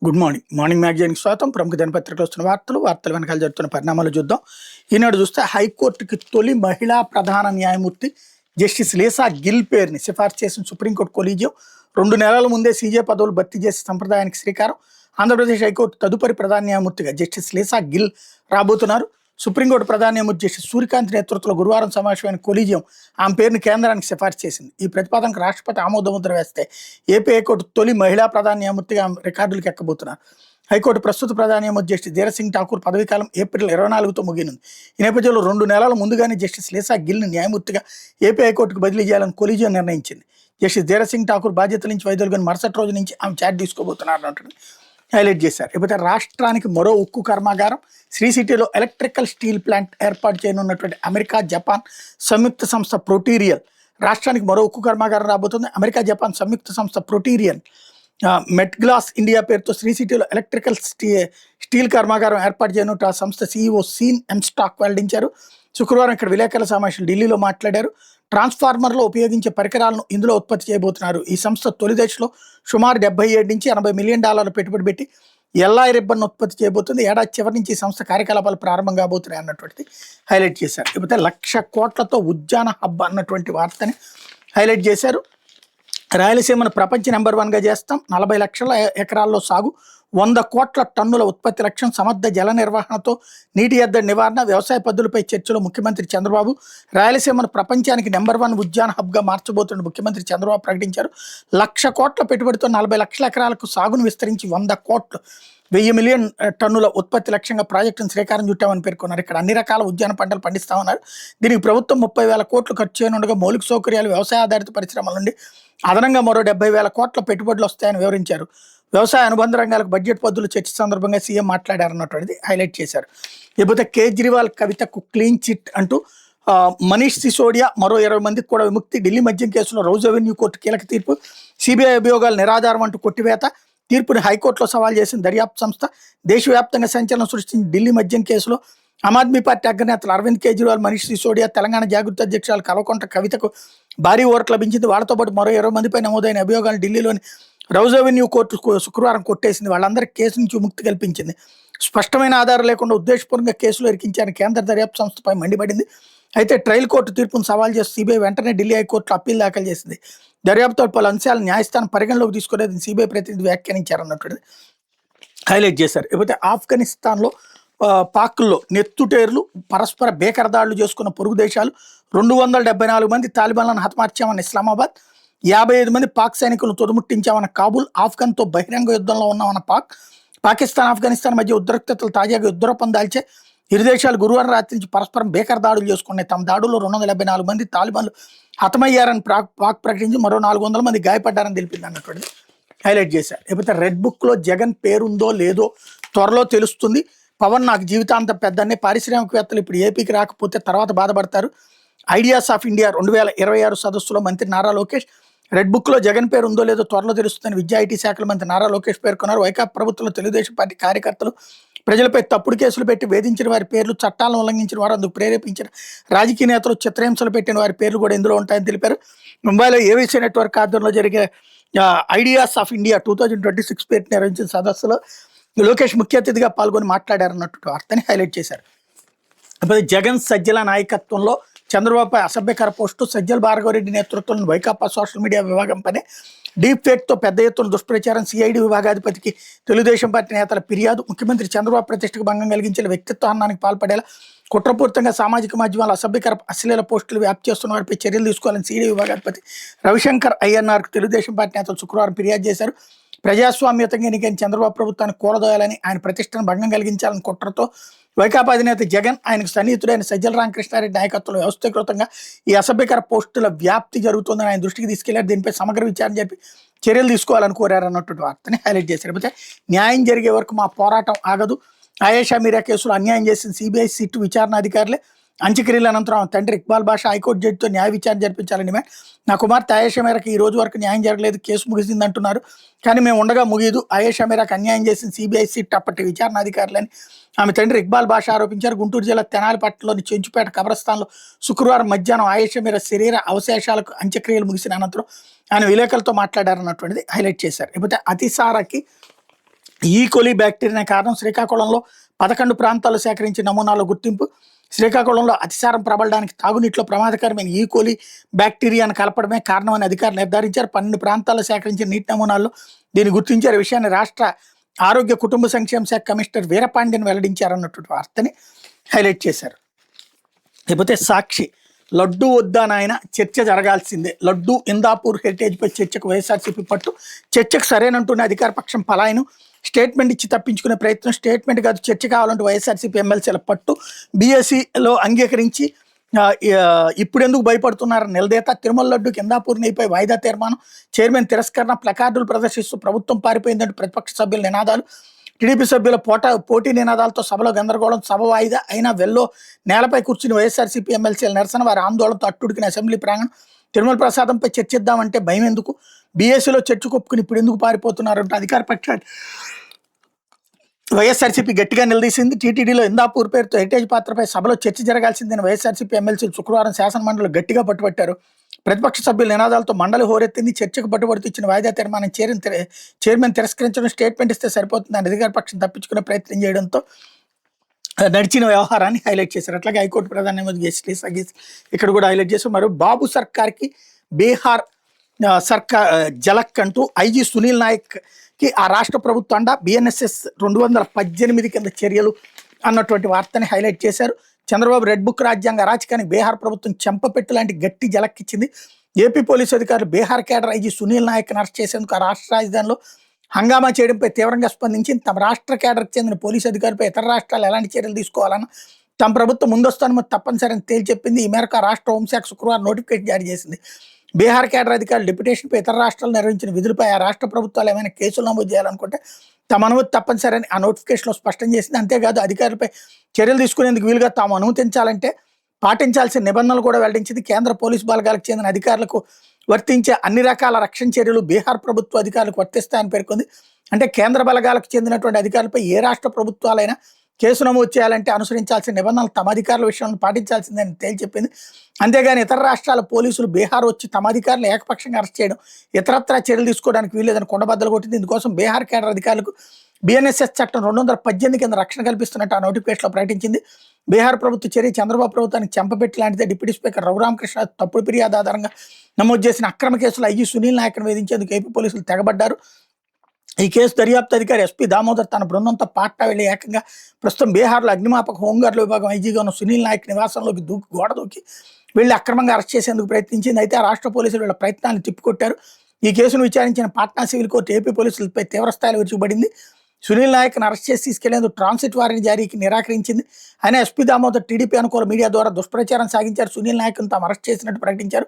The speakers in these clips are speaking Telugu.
Good morning. మార్నింగ్ మ్యాగజైన్కి స్వాగతం. ప్రముఖ దినపత్రికలో వస్తున్న వార్తలు వెనకాల జరుగుతున్న పరిణామాలు చూద్దాం. ఈనాడు చూస్తే హైకోర్టుకి తొలి మహిళా ప్రధాన న్యాయమూర్తి జస్టిస్ లీసా గిల్ పేరుని సిఫార్సు చేసిన సుప్రీంకోర్టు కొలీజియం 2 నెలల ముందే సీజే పదవులు భర్తీ చేసే సంప్రదాయానికి శ్రీకారం. ఆంధ్రప్రదేశ్ హైకోర్టు తదుపరి ప్రధాన న్యాయమూర్తిగా జస్టిస్ లీసా గిల్ రాబోతున్నారు. సుప్రీంకోర్టు ప్రధాన న్యాయమూర్తి జస్టిస్ సూర్యకాంత్ నేతృత్వంలో గురువారం సమావేశమైన కొలీజియం ఆమె పేరుని కేంద్రానికి సిఫార్సు చేసింది. ఈ ప్రతిపాదనకు రాష్ట్రపతి ఆమోదముద్ర వేస్తే ఏపీ హైకోర్టు తొలి మహిళా ప్రధాన న్యాయమూర్తిగా ఆమె రికార్డులకు ఎక్కబోతున్నారు. హైకోర్టు ప్రస్తుత ప్రధాన న్యాయమూర్తి జస్టిస్ ధీరసింగ్ ఠాకూర్ పదవీకాలం ఏప్రిల్ 24తో ముగినుంది. ఈ నేపథ్యంలో 2 నెలల ముందుగానే జస్టిస్ లీసా గిల్ని న్యాయమూర్తిగా ఏపీ హైకోర్టుకు బదిలీ చేయాలని కొలీజియం నిర్ణయించింది. జస్టిస్ ధీరసింగ్ ఠాకూర్ బాధ్యతల నుంచి వైదొలిగిన మరుసటి రోజు నుంచి ఆమె ఛార్జ్ తీసుకోబోతున్నారు అన్నట్టు హైలైట్ చేశారు. ఇకపోతే రాష్ట్రానికి మరో ఉక్కు కర్మాగారం శ్రీ సిటీలో ఎలక్ట్రికల్ స్టీల్ ప్లాంట్ ఏర్పాటు చేయనున్నటువంటి అమెరికా జపాన్ సంయుక్త సంస్థ ప్రొటీరియల్ రాష్ట్రానికి మరో ఉక్కు కర్మాగారం రాబోతుంది. అమెరికా జపాన్ సంయుక్త సంస్థ ప్రొటీరియల్ మెట్గ్లాస్ ఇండియా పేరుతో శ్రీ సిటీలో ఎలక్ట్రికల్ స్టీల్ కర్మాగారం ఏర్పాటు చేయనున్నట్టు ఆ సంస్థ సీఈఓ సీన్ ఎంస్టాక్ వెల్లడించారు. శుక్రవారం ఇక్కడ విలేకరుల సమావేశం ఢిల్లీలో మాట్లాడారు. ట్రాన్స్ఫార్మర్లో ఉపయోగించే పరికరాలను ఇందులో ఉత్పత్తి చేయబోతున్నారు. ఈ సంస్థ తొలి దశలో సుమారు 77 నుంచి $80 మిలియన్ పెట్టుబడి పెట్టి ఎల్ఐ రిబ్బన్ ఉత్పత్తి చేయబోతుంది. ఏడాది చివరి నుంచి ఈ సంస్థ కార్యకలాపాలు ప్రారంభం కాబోతున్నాయి అన్నటువంటిది హైలైట్ చేశారు. ఇకపోతే 1,00,000 కోట్లతో ఉద్యాన హబ్ అన్నటువంటి వార్తని హైలైట్ చేశారు. రాయలసీమను ప్రపంచ నెంబర్ 1గా చేస్తాం, 40 లక్షల ఎకరాల్లో సాగు, 100 కోట్ల టన్నుల ఉత్పత్తి లక్ష్యం, సమర్థ జల నిర్వహణతో నీటి ఎద్దడి నివారణ, వ్యవసాయ పద్ధతులపై చర్చలో ముఖ్యమంత్రి చంద్రబాబు. రాయలసీమను ప్రపంచానికి నెంబర్ 1 ఉద్యాన హబ్గా మార్చబోతున్న ముఖ్యమంత్రి చంద్రబాబు ప్రకటించారు. 1,00,000 కోట్ల పెట్టుబడితో 40 లక్షల ఎకరాలకు సాగును విస్తరించి 100 కోట్లు 1000 మిలియన్ టన్నుల ఉత్పత్తి లక్ష్యంగా ప్రాజెక్టును శ్రీకారం చుట్టామని పేర్కొన్నారు. ఇక్కడ అన్ని రకాల ఉద్యాన పంటలు పండిస్తామన్నారు. దీనికి ప్రభుత్వం 30,000 కోట్లు ఖర్చు చేయనుండగా మౌలిక సౌకర్యాలు, వ్యవసాయ ఆధారిత పరిశ్రమల నుండి అదనంగా మరో 70,000 కోట్ల పెట్టుబడులు వస్తాయని వివరించారు. వ్యవసాయ అనుబంధ రంగాలకు బడ్జెట్ పద్ధతులు చర్చ సందర్భంగా సీఎం మాట్లాడారన్నటువంటిది హైలైట్ చేశారు. లేకపోతే కేజ్రీవాల్ కవితకు క్లీన్ చిట్ అంటూ మనీష్ సిసోడియా మరో 20 మందికి కూడా విముక్తి. ఢిల్లీ మద్యం కేసులో రౌజ్ అవెన్యూ కోర్టు కీలక తీర్పు. సిబిఐ అభియోగాలు నిరాధారం అంటూ కొట్టివేత. తీర్పుని హైకోర్టులో సవాల్ చేసిన దర్యాప్తు సంస్థ. దేశవ్యాప్తంగా సంచలనం సృష్టించిన ఢిల్లీ మద్యం కేసులో ఆమ్ ఆద్మీ పార్టీ అగ్రనేతలు అరవింద్ కేజ్రీవాల్, మనీష్ సిసోడియా, తెలంగాణ జాగృతి అధ్యక్షురాలు కల్వకుంట్ల కవితకు భారీ ఓర్టు లభించింది. వాళ్ళతో పాటు మరో 20 మందిపై నమోదైన అభియోగాలు ఢిల్లీలోని రౌజ్ అవెన్యూ కోర్టు శుక్రవారం కొట్టేసింది. వాళ్ళందరికీ కేసు నుంచి విముక్తి కల్పించింది. స్పష్టమైన ఆధారం లేకుండా ఉద్దేశపూర్వకంగా కేసులు ఇరికించారని కేంద్ర దర్యాప్తు సంస్థపై మండిపడింది. అయితే ట్రయల్ కోర్టు తీర్పును సవాల్ చేస్తూ సిబిఐ వెంటనే ఢిల్లీ హైకోర్టులో అప్పీల్ దాఖలు చేసింది. దర్యాప్తుతో పలు అంశాలను న్యాయస్థానం పరిగణలోకి తీసుకునేది సిబిఐ ప్రతినిధి వ్యాఖ్యానించారన్నట్టు హైలైట్ చేశారు. లేకపోతే ఆఫ్ఘనిస్తాన్లో పాక్లో నెత్తుటేర్లు, పరస్పర బేకరదాడులు చేసుకున్న పొరుగు దేశాలు. 274 మంది తాలిబాన్లను హతమార్చామన్న ఇస్లామాబాద్, 55 మంది పాక్ సైనికులను తొదముట్టించామన్న కాబూల్, ఆఫ్ఘన్తో బహిరంగ యుద్ధంలో ఉన్నామన్న పాకిస్తాన్ ఆఫ్ఘనిస్తాన్ మధ్య ఉద్రిక్తతలు తాజాగా యుద్ధరూపం దాల్చే. ఇరు దేశాలు గురువారం రాత్రి నుంచి పరస్పరం బేకర్ దాడులు చేసుకున్నాయి. తమ దాడుల్లో 274 మంది తాలిబాన్లు హతమయ్యారని పాక్ ప్రకటించి మరో 400 మంది గాయపడ్డారని తెలిపింది అన్నటువంటిది హైలైట్ చేశారు. లేకపోతే రెడ్ బుక్లో జగన్ పేరుందో లేదో త్వరలో తెలుస్తుంది. పవన్ నాకు జీవితాంతం పెద్దనే, పారిశ్రామికవేత్తలు ఇప్పుడు ఏపీకి రాకపోతే తర్వాత బాధపడతారు. ఐడియాస్ ఆఫ్ ఇండియా 2026 సదస్సులో మంత్రి నారా లోకేష్. రెడ్ బుక్లో జగన్ పేరు ఉందో లేదో త్వరలో తెలుస్తుందని విద్యా ఐటీ శాఖల మంత్రి నారా లోకేష్ పేర్కొన్నారు. వైకాపా ప్రభుత్వంలో తెలుగుదేశం పార్టీ కార్యకర్తలు ప్రజలపై తప్పుడు కేసులు పెట్టి వేధించిన వారి పేర్లు, చట్టాలను ఉల్లంఘించిన వారు, అందుకు ప్రేరేపించిన రాజకీయ నేతలు, చిత్రహింసలు పెట్టిన వారి పేర్లు కూడా ఇందులో ఉంటాయని తెలిపారు. ముంబైలో ఏవీసీ నెట్వర్క్ ఆధ్వర్యంలో జరిగే ఐడియాస్ ఆఫ్ ఇండియా 2026 పేరు నిర్వహించిన సదస్సులో లోకేష్ ముఖ్య అతిథిగా పాల్గొని మాట్లాడారన్నట్టు వార్తని హైలైట్ చేశారు. ఇప్పుడు జగన్ సజ్జల నాయకత్వంలో చంద్రబాబుపై అసభ్యకర పోస్టు. సజ్జల భార్గవరెడ్డి నేతృత్వంలో వైకాపా సోషల్ మీడియా విభాగం పైన డీప్ ఫేక్తో పెద్ద ఎత్తున దుష్ప్రచారం. సిఐడి విభాగాధిపతికి తెలుగుదేశం పార్టీ నేతల ఫిర్యాదు. ముఖ్యమంత్రి చంద్రబాబు ప్రతిష్టకు భంగం కలిగించే వ్యక్తిత్వ హననానికి పాల్పడేలా కుట్రపూరితంగా సామాజిక మాధ్యమాలు అసభ్యకర అశ్లీల పోస్టులు వ్యాప్తి చేస్తున్న వారిపై చర్యలు తీసుకోవాలని సిఐడి విభాగాధిపతి రవిశంకర్ అయ్యన్నార్కు తెలుగుదేశం పార్టీ నేతలు శుక్రవారం ఫిర్యాదు చేశారు. ప్రజాస్వామ్యతంగా ఎన్నికైన చంద్రబాబు ప్రభుత్వాన్ని కూలదోయాలని, ఆయన ప్రతిష్టను భంగం కలిగించాలని కుట్రతో వైకాపా అధినేత జగన్, ఆయనకు సన్నిహితుడైన సజ్జల రామకృష్ణారెడ్డి నాయకత్వంలో వ్యవస్థీకృతంగా ఈ అసభ్యకర పోస్టుల వ్యాప్తి జరుగుతుందని ఆయన దృష్టికి తీసుకెళ్లారు. దీనిపై సమగ్ర విచారణ జరిపి చర్యలు తీసుకోవాలని కోరారన్నటువంటి వార్తని హైలైట్ చేశారు. అయితే న్యాయం జరిగే వరకు మా పోరాటం ఆగదు. ఆయేషా మీరా కేసులో అన్యాయం చేసిన సిబిఐ సిట్ విచారణ అధికారులే. అంత్యక్రియల అనంతరం తండ్రి ఇక్బాల్ బాషా హైకోర్టు జడ్జితో న్యాయ విచారణ జరిపించాలని నా కుమార్తె ఆయేషా మేరకు ఈ రోజు వరకు న్యాయం జరగలేదు, కేసు ముగిసింది అంటున్నారు. కానీ మేము ఉండగా ముగియదు. ఆయేషా మేరకు అన్యాయం చేసిన సిబిఐ సిట్ అప్పటి విచారణ అధికారులని ఆమె తండ్రి ఇక్బాల్ బాషా ఆరోపించారు. గుంటూరు జిల్లా తెనాలిపట్నంలోని చెంచుపేట కబరస్థాన్లో శుక్రవారం మధ్యాహ్నం ఆయేషా మేర శరీర అవశేషాలకు అంత్యక్రియలు ముగిసిన అనంతరం ఆయన విలేకరులతో మాట్లాడారన్నటువంటిది హైలైట్ చేశారు. లేకపోతే అతిసారకి ఈకోలి బ్యాక్టీరియా కారణం శ్రీకాకుళంలో 11 ప్రాంతాల్లో సేకరించిన నమూనాల గుర్తింపు. శ్రీకాకుళంలో అతిసారం ప్రబలడానికి తాగునీటిలో ప్రమాదకరమైన ఈకోలి బ్యాక్టీరియాను కలపడమే కారణమని అధికారులు నిర్ధారించారు. 12 ప్రాంతాల్లో సేకరించిన నీటి నమూనాల్లో దీన్ని గుర్తించారు. ఈ విషయాన్ని రాష్ట్ర ఆరోగ్య కుటుంబ సంక్షేమ శాఖ కమిషనర్ వీరపాండ్యన్ వెల్లడించారన్నటువంటి వార్తని హైలైట్ చేశారు. లేకపోతే సాక్షి, లడ్డూ వద్దా నాయన, చర్చ జరగాల్సిందే. లడ్డూ ఇందాపూర్ హెరిటేజ్పై చర్చకు వైఎస్ఆర్సీపీ పట్టు. చర్చకు సరేనంటున్న అధికార పక్షం పలాయనం. స్టేట్మెంట్ ఇచ్చి తప్పించుకునే ప్రయత్నం. స్టేట్మెంట్ కాదు చర్చ కావాలంటూ వైఎస్ఆర్సీపీ ఎమ్మెల్సీల పట్టు. బీఎస్సీలో అంగీకరించి ఇప్పుడెందుకు భయపడుతున్నారని నిలదీత. తిరుమల లడ్డు కిందాపూర్ నెయ్యిపై వాయిదా తీర్మానం. చైర్మన్ తిరస్కరణ. ప్లకార్డులు ప్రదర్శిస్తూ ప్రభుత్వం పారిపోయిందంటూ ప్రతిపక్ష సభ్యుల నినాదాలు. టీడీపీ సభ్యుల పోటీ నినాదాలతో సభలో గందరగోళం. సభ వాయిదా అయినా వెల్లో నేలపై కూర్చుని వైఎస్ఆర్సీపీ ఎమ్మెల్సీల నిరసన. వారి ఆందోళనతో అట్టుడికిన అసెంబ్లీ ప్రాంగణం. తిరుమల ప్రసాదంపై చర్చిద్దామంటే భయం ఎందుకు? బీఎస్సీలో చర్చ కొప్పుకుని ఇప్పుడు ఎందుకు పారిపోతున్నారంటే అధికార పక్షాన్ని వైఎస్ఆర్సీపీ గట్టిగా నిలదీసింది. టీటీడీలో ఇందాపూర్ పేరుతో హెరిటేజ్ పాత్రపై సభలో చర్చ జరగాల్సిందని వైఎస్ఆర్సీపీ ఎమ్మెల్సీలు శుక్రవారం శాసనమండలిలో గట్టిగా పట్టుబట్టారు. ప్రతిపక్ష సభ్యుల నినాదాలతో మండలి హోరెత్తింది. చర్చకు పట్టుబడుతూ ఇచ్చిన వాయిదా తీర్మానం చైర్మన్ తిరస్కరించడం. స్టేట్మెంట్ ఇస్తే సరిపోతుందని అధికార పక్షం తప్పించుకునే ప్రయత్నం చేయడంతో నడిచిన వ్యవహారాన్ని హైలైట్ చేశారు. అట్లాగే హైకోర్టు ప్రధాన న్యాయమూర్తి జస్టిస్ అగీస్ ఇక్కడ కూడా హైలైట్ చేశారు. మరియు బాబు సర్కార్కి బీహార్ సర్కార్ జలక్ అంటూ ఐజీ సునీల్ నాయక్కి ఆ రాష్ట్ర ప్రభుత్వం అండ. బిఎన్ఎస్ఎస్ 218 కింద చర్యలు అన్నటువంటి వార్తని హైలైట్ చేశారు. చంద్రబాబు రెడ్ బుక్ రాజ్యాంగ అరాచకానికి బీహార్ ప్రభుత్వం చెంపపెట్టు లాంటి గట్టి జలక్కిచ్చింది. ఏపీ పోలీసు అధికారులు బీహార్ కేడర్ ఐజీ సునీల్ నాయక్ని అరెస్ట్ చేసేందుకు ఆ రాష్ట్ర రాజధానిలో హంగామా చేయడంపై తీవ్రంగా స్పందించింది. తమ రాష్ట్ర కేడర్కి చెందిన పోలీసు అధికారులపై ఇతర రాష్ట్రాలు ఎలాంటి చర్యలు తీసుకోవాలన్న తమ ప్రభుత్వం ముందస్తు అనుమతి తప్పనిసరిని తేల్చెప్పింది. ఈ మేరకు ఆ రాష్ట్ర హోంశాఖ శుక్రవారం నోటిఫికేషన్ జారీ చేసింది. బీహార్ కేడర్ అధికారులు డిప్యుటేషన్పై ఇతర రాష్ట్రాలు నిర్వహించిన విధులపై ఆ రాష్ట్ర ప్రభుత్వాలు ఏమైనా కేసులు నమోదు చేయాలనుకుంటే తమ అనుమతి తప్పనిసరని ఆ నోటిఫికేషన్లో స్పష్టం చేసింది. అంతేకాదు అధికారులపై చర్యలు తీసుకునేందుకు వీలుగా తాము అనుమతించాలంటే పాటించాల్సిన నిబంధనలు కూడా వెల్లడించింది. కేంద్ర పోలీసు బలగాలకు చెందిన అధికారులకు వర్తించే అన్ని రకాల రక్షణ చర్యలు బీహార్ ప్రభుత్వ అధికారులకు వర్తిస్తాయని పేర్కొంది. అంటే కేంద్ర బలగాలకు చెందినటువంటి అధికారులపై ఏ రాష్ట్ర ప్రభుత్వాలైనా కేసు నమోదు చేయాలంటే అనుసరించాల్సిన నిబంధనలు తమ అధికారుల విషయంలో పాటించాల్సిందని తేల్చెప్పింది. అంతేగాని ఇతర రాష్ట్రాల పోలీసులు బీహార్ వచ్చి తమ అధికారులు ఏకపక్షంగా అరెస్ట్ చేయడం, ఇతరత్రా చర్యలు తీసుకోవడానికి వీల్లేదని కొండబద్దలు కొట్టింది. ఇందుకోసం బీహార్ కేడర్ అధికారులకు బిఎన్ఎస్ఎస్ చట్టం 218 కింద రక్షణ కల్పిస్తున్నట్టు ఆ నోటిఫికేషన్లో ప్రకటించింది. బీహార్ ప్రభుత్వ చర్య చంద్రబాబు ప్రభుత్వానికి చెంపపెట్టి లాంటిదే. డిప్యూటీ స్పీకర్ రఘురామకృష్ణ తప్పుడు ఫిర్యాదు ఆధారంగా నమోదు చేసిన అక్రమ కేసులు ఐజీ సునీల్ నాయక్ను వేధించేందుకు ఏపీ పోలీసులు తెగబడ్డారు. ఈ కేసు దర్యాప్తు అధికారి ఎస్పీ దామోదర్ తన బృందంతో పాట్నా వెళ్లి ఏకంగా ప్రస్తుతం బీహార్లో అగ్నిమాపక హోంగార్డుల విభాగం ఐజీగా ఉన్న సునీల్ నాయక్ నివాసంలోకి గోడ దూకి వెళ్లి అక్రమంగా అరెస్ట్ చేసేందుకు ప్రయత్నించింది. అయితే ఆ రాష్ట్ర పోలీసులు వీళ్ళ ప్రయత్నాన్ని తిప్పికొట్టారు. ఈ కేసును విచారించిన పాట్నా సివిల్ కోర్టు ఏపీ పోలీసులపై తీవ్రస్థాయిలో విరుచుకుపడింది. సునీల్ నాయక్ను అరెస్ట్ చేసి తీసుకెళ్లేందుకు ట్రాన్సిట్ వారెంట్ జారీకి నిరాకరించింది. ఆయన ఎస్పీ దామోదర్ టీడీపీ అనుకూల మీడియా ద్వారా దుష్ప్రచారం సాగించారు. సునీల్ నాయక్ను తాము అరెస్ట్ చేసినట్టు ప్రకటించారు.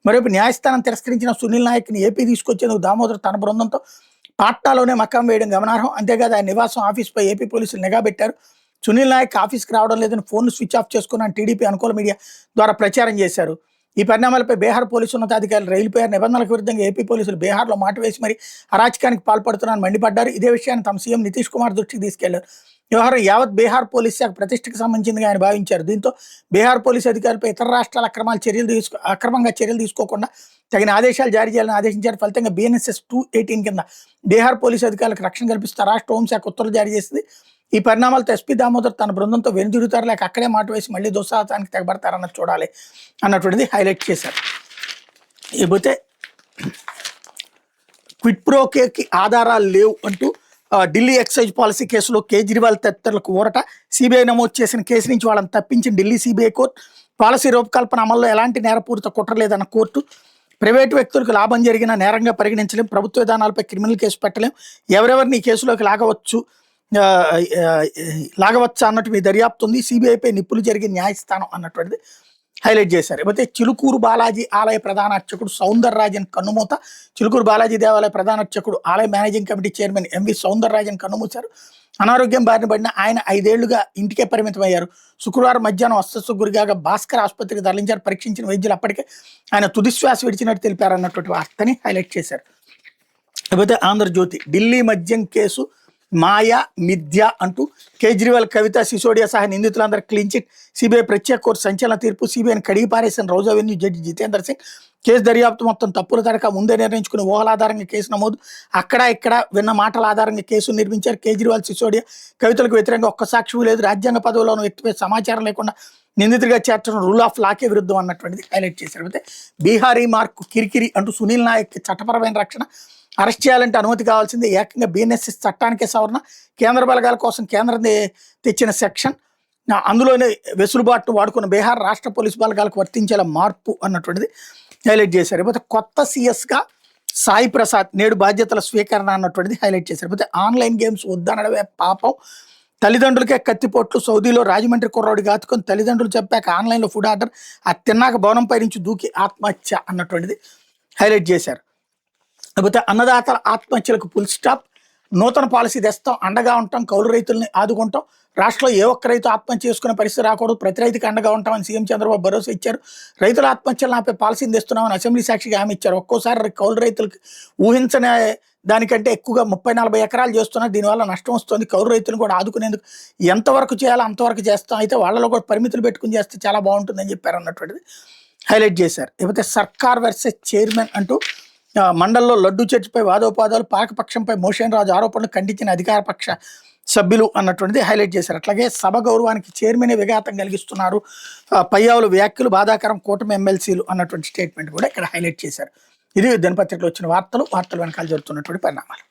మరోవైపు న్యాయస్థానం తిరస్కరించిన సునీల్ నాయక్ని ఏపీ తీసుకొచ్చేందుకు దామోదర్ తన బృందంతో పాట్నాలోనే మకాం వేయడం గమనార్హం. అంతేకాదు ఆయన నివాసం ఆఫీస్పై ఏపీ పోలీసులు నిఘా పెట్టారు. సునీల్ నాయక్ ఆఫీస్కి రావడం లేదని ఫోన్ను స్విచ్ ఆఫ్ చేసుకున్న టీడీపీ అనుకూల మీడియా ద్వారా ప్రచారం చేశారు. ఈ పరిణామాలపై బీహార్ పోలీసు ఉన్నతాధికారులు రైలుపోయారు. నిబంధనలకు విరుద్ధంగా ఏపీ పోలీసులు బీహార్లో మాట వేసి మరి అరాచకానికి పాల్పడుతున్నారని మండిపడ్డారు. ఇదే విషయాన్ని తమ సీఎం నితీష్ కుమార్ దృష్టికి తీసుకెళ్లారు. వ్యవహారం యావత్ బీహార్ పోలీస్ శాఖ ప్రతిష్టకు సంబంధించిందిగా ఆయన భావించారు. దీంతో బీహార్ పోలీసు అధికారులపై ఇతర రాష్ట్రాల అక్రమంగా చర్యలు తీసుకోకుండా తగిన ఆదేశాలు జారీ చేయాలని ఆదేశించారు. ఫలితంగా బిఎన్ఎస్ఎస్ 218 కింద బీహార్ పోలీసు అధికారులకు రక్షణ కల్పిస్తూ రాష్ట్ర హోంశాఖ ఉత్తర్వులు జారీ చేసింది. ఈ పరిణామాలతో ఎస్పీ దామోదర్ తన బృందంతో వెనుదిరుగుతారు, లేక అక్కడే మాట వేసి మళ్ళీ దుస్సాహసానికి తెగబడతారన్నది చూడాలి అన్నటువంటిది హైలైట్ చేశారు. ఇకపోతే క్విట్ ప్రోకేకి ఆధారాలు లేవు అంటూ ఢిల్లీ ఎక్సైజ్ పాలసీ కేసులో కేజ్రీవాల్ తదితరులకు ఊరట. సిబిఐ నమోదు చేసిన కేసు నుంచి వాళ్ళని తప్పించిన ఢిల్లీ సిబిఐ కోర్టు. పాలసీ రూపకల్పన అమల్లో ఎలాంటి నేరపూరిత కుట్ర లేదన్న కోర్టు. ప్రైవేటు వ్యక్తులకు లాభం జరిగిన నేరంగా పరిగణించలేం, ప్రభుత్వ విధానాలపై క్రిమినల్ కేసు పెట్టలేం, ఎవరెవరిని ఈ కేసులోకి లాగవచ్చా అన్నట్టు మీ దర్యాప్తు ఉంది, సిబిఐపై నిప్పులు జరిగిన న్యాయస్థానం అన్నటువంటిది హైలైట్ చేశారు. అయితే చిలుకూరు బాలాజీ ఆలయ ప్రధాన అర్చకుడు సౌందరరాజన్ కన్నుమూత. చిలుకూరు బాలాజీ దేవాలయ ప్రధాన అర్చకుడు ఆలయ managing committee chairman M V Soundararajan కన్నుమూశారు. అనారోగ్యం బారిన పడిన ఆయన 5 ఏళ్లుగా ఇంటికే పరిమితమయ్యారు. శుక్రవారం మధ్యాహ్నం అస్వస్థకు గురిగా భాస్కర్ ఆసుపత్రికి తరలించారు. పరీక్షించిన వైద్యులు అప్పటికే ఆయన తుదిశ్వాస విడిచినట్టు తెలిపారన్నటువంటి వార్తని హైలైట్ చేశారు. లేకపోతే ఆంధ్రజ్యోతి, ఢిల్లీ మద్యం కేసు మాయ మిథ్య అంటూ కేజ్రీవాల్, కవిత, సిసోడియా సహా నిందితులందరూ క్లీన్ చిట్, సిబిఐ ప్రత్యేక కోర్టు సంచలన తీర్పు, సిబిఐని కడిగి పారేసిన Rouse Avenue judge Jitender Singh, case దర్యాప్తు మొత్తం తప్పుల తడక, ముందే నిర్ణయించుకుని ఊహల ఆధారంగా కేసు నమోదు, అక్కడ ఇక్కడ విన్న మాటల ఆధారంగా కేసు నిర్మించారు. కేజ్రీవాల్, సిసోడియా, కవితలకు వ్యతిరేకంగా ఒక్క సాక్షి లేదు, రాజ్యాంగ పదవిలో ఉన్న వ్యక్తిపై సమాచారం లేకుండా నిందితుడిగా చేర్చడం రూల్ ఆఫ్ లాకే విరుద్ధం అన్నటువంటిది హైలైట్ చేశారు. అయితే బీహారీ మార్క్ కిరికిరి అంటూ సునీల్ నాయక్ చట్టపరమైన రక్షణ, అరెస్ట్ చేయాలంటే అనుమతి కావాల్సింది, ఏకంగా బిఎన్ఎస్ఎస్ చట్టానికే సవరణ, కేంద్ర బలగాల కోసం కేంద్రం తెచ్చిన సెక్షన్, అందులోనే వెసులుబాటును వాడుకున్న బీహార్ రాష్ట్ర పోలీసు బలగాలకు వర్తించేలా మార్పు అన్నటువంటిది హైలైట్ చేశారు. లేకపోతే కొత్త సీఎస్గా సాయి ప్రసాద్ నేడు బాధ్యతల స్వీకరణ అన్నటువంటిది హైలైట్ చేశారు. లేకపోతే ఆన్లైన్ గేమ్స్ వద్దనడమే పాపం, తల్లిదండ్రులకే కత్తిపోట్లు, సౌదీలో రాజమండ్రి కుర్రాడు ఘాతుకొని తల్లిదండ్రులు చెప్పాక ఆన్లైన్లో ఫుడ్ ఆర్డర్, అది తిన్నాక భవనంపై నుంచి దూకి ఆత్మహత్య అన్నటువంటిది హైలైట్ చేశారు. లేకపోతే అన్నదాతల ఆత్మహత్యలకు ఫుల్ స్టాప్, నూతన పాలసీ తెస్తాం, అండగా ఉంటాం, కౌలు రైతుల్ని ఆదుకుంటాం, రాష్ట్రంలో ఏ ఒక్క రైతు ఆత్మహత్య చేసుకునే పరిస్థితి రాకూడదు, ప్రతి రైతుకి అండగా ఉంటామని సీఎం చంద్రబాబు భరోసా ఇచ్చారు. రైతుల ఆత్మహత్యలు ఆపే పాలసీని తెస్తున్నామని అసెంబ్లీ సాక్షిగా హామీ ఇచ్చారు. ఒక్కోసారి కౌలు రైతులకు ఊహించని దానికంటే ఎక్కువగా 30-40 ఎకరాలు చేస్తున్నారు, దీనివల్ల నష్టం వస్తుంది. కౌలు రైతులను కూడా ఆదుకునేందుకు ఎంతవరకు చేయాలో అంతవరకు చేస్తాం, అయితే వాళ్ళలో కూడా పరిమితులు పెట్టుకుని చేస్తే చాలా బాగుంటుందని చెప్పారు అన్నటువంటిది హైలైట్ చేశారు. లేకపోతే సర్కార్ వర్సెస్ చైర్మన్ అంటూ మండల్లో లడ్డు చర్చపై వాదోపాదాలు, పాకపక్షంపై మోషన్ రాజు ఆరోపణలు ఖండించిన అధికార పక్ష సభ్యులు అన్నటువంటిది హైలైట్ చేశారు. అట్లాగే సభ గౌరవానికి చైర్మనే విఘాతం కలిగిస్తున్నారు, పయ్యావుల వ్యాఖ్యలు బాధాకరం, కూటమి ఎమ్మెల్సీలు అన్నటువంటి స్టేట్మెంట్ కూడా ఇక్కడ హైలైట్ చేశారు. ఇది దినపత్రికలో వచ్చిన వార్తలు వెనకాల జరుగుతున్నటువంటి పరిణామాలు.